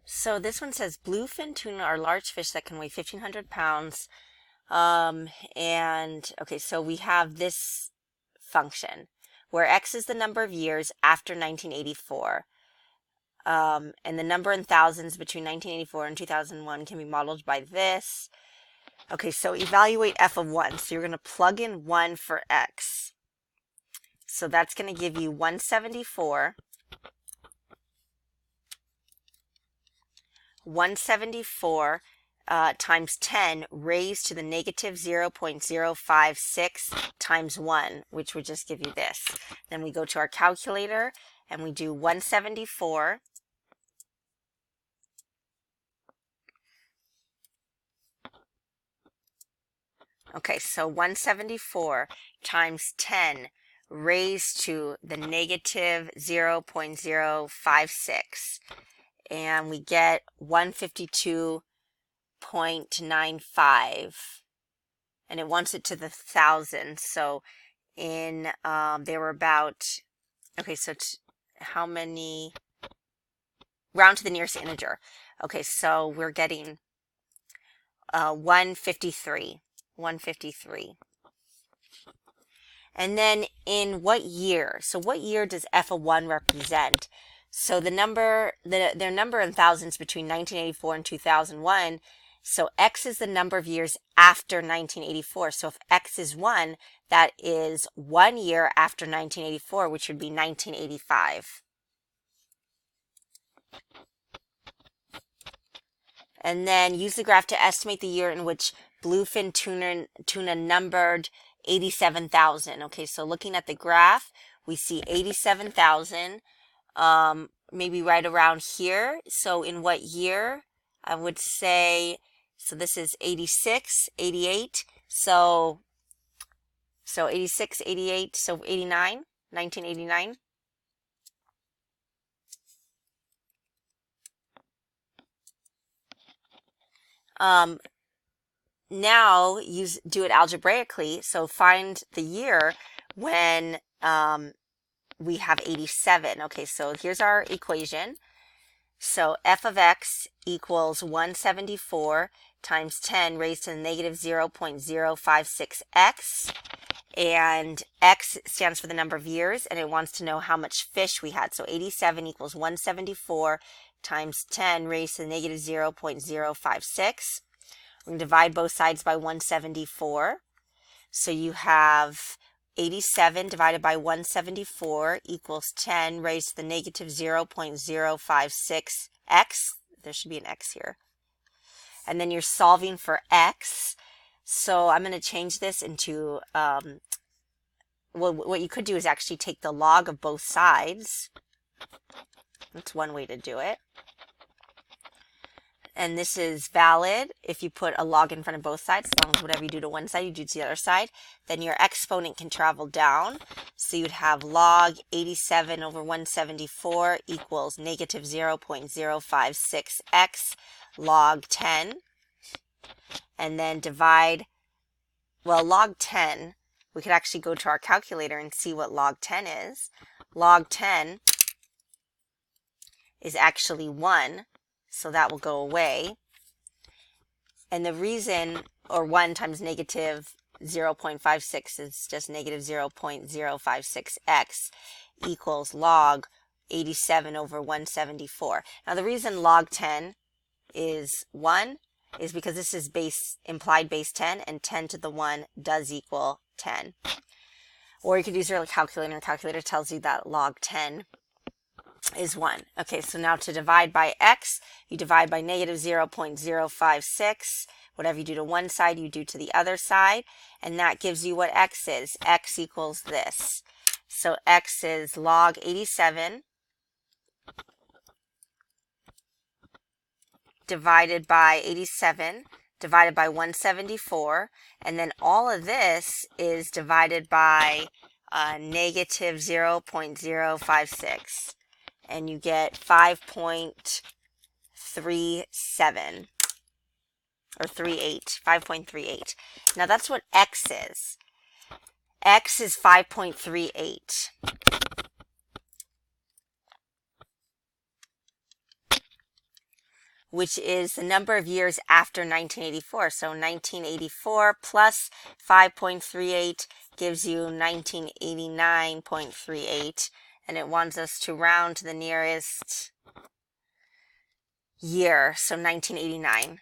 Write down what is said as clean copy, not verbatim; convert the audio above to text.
So this one says bluefin tuna are large fish that can weigh 1,500 pounds. And okay, so we have this function where x is the number of years after 1984. And the number in thousands between 1984 and 2001 can be modeled by this. Okay, so evaluate f of 1. So you're going to plug in 1 for x. So that's going to give you 174. 174 times 10 raised to the negative 0.056 times 1, which would just give you this. Then we go to our calculator and we do 174 Okay, so 174 times 10 raised to the negative 0.056, and we get 152.95, and it wants it to the thousands. So they were about, okay, so how many, round to the nearest integer. Okay, so we're getting 153. 153. And then in what year? So what year does f of 1 represent? So their number in thousands between 1984 and 2001. So x is the number of years after 1984. So if x is 1, that is 1 year after 1984, which would be 1985. And then use the graph to estimate the year in which bluefin tuna numbered 87,000. Okay, so looking at the graph, we see 87,000, maybe right around here. So in what year? I would say, so this is 86, 88. So 86, 88, so 89, 1989. Now do it algebraically. So find the year when we have 87. Okay, so here's our equation. So f of x equals 174 times 10 raised to the negative 0.056x. And x stands for the number of years, and it wants to know how much fish we had. So 87 equals 174 times 10 raised to the negative 0.056. We're going to divide both sides by 174. So you have 87 divided by 174 equals 10 raised to the negative 0.056x. There should be an x here. And then you're solving for x. So I'm going to change this into, well, what you could do is actually take the log of both sides. That's one way to do it. And this is valid if you put a log in front of both sides. As long as whatever you do to one side, you do to the other side. Then your exponent can travel down. So you'd have log 87 over 174 equals negative 0.056x log 10. And then divide, well, log 10, we could actually go to our calculator and see what log 10 is. Log 10 is actually 1. So that will go away. And the reason, or 1 times negative 0.56 is just negative 0.056x equals log 87 over 174. Now the reason log 10 is 1 is because this is implied base 10, and 10 to the 1 does equal 10. Or you could use your calculator, and calculator tells you that log 10 is 1. Okay, so now to divide by x, you divide by negative 0.056. Whatever you do to one side, you do to the other side. And that gives you what x is. X equals this. So x is log 87 divided by 87 divided by 174. And then all of this is divided by negative 0.056. And you get 5.37 or 5.38. Now that's what x is. X is 5.38. which is the number of years after 1984. So 1984 plus 5.38 gives you 1989.38, and it wants us to round to the nearest year, so 1989.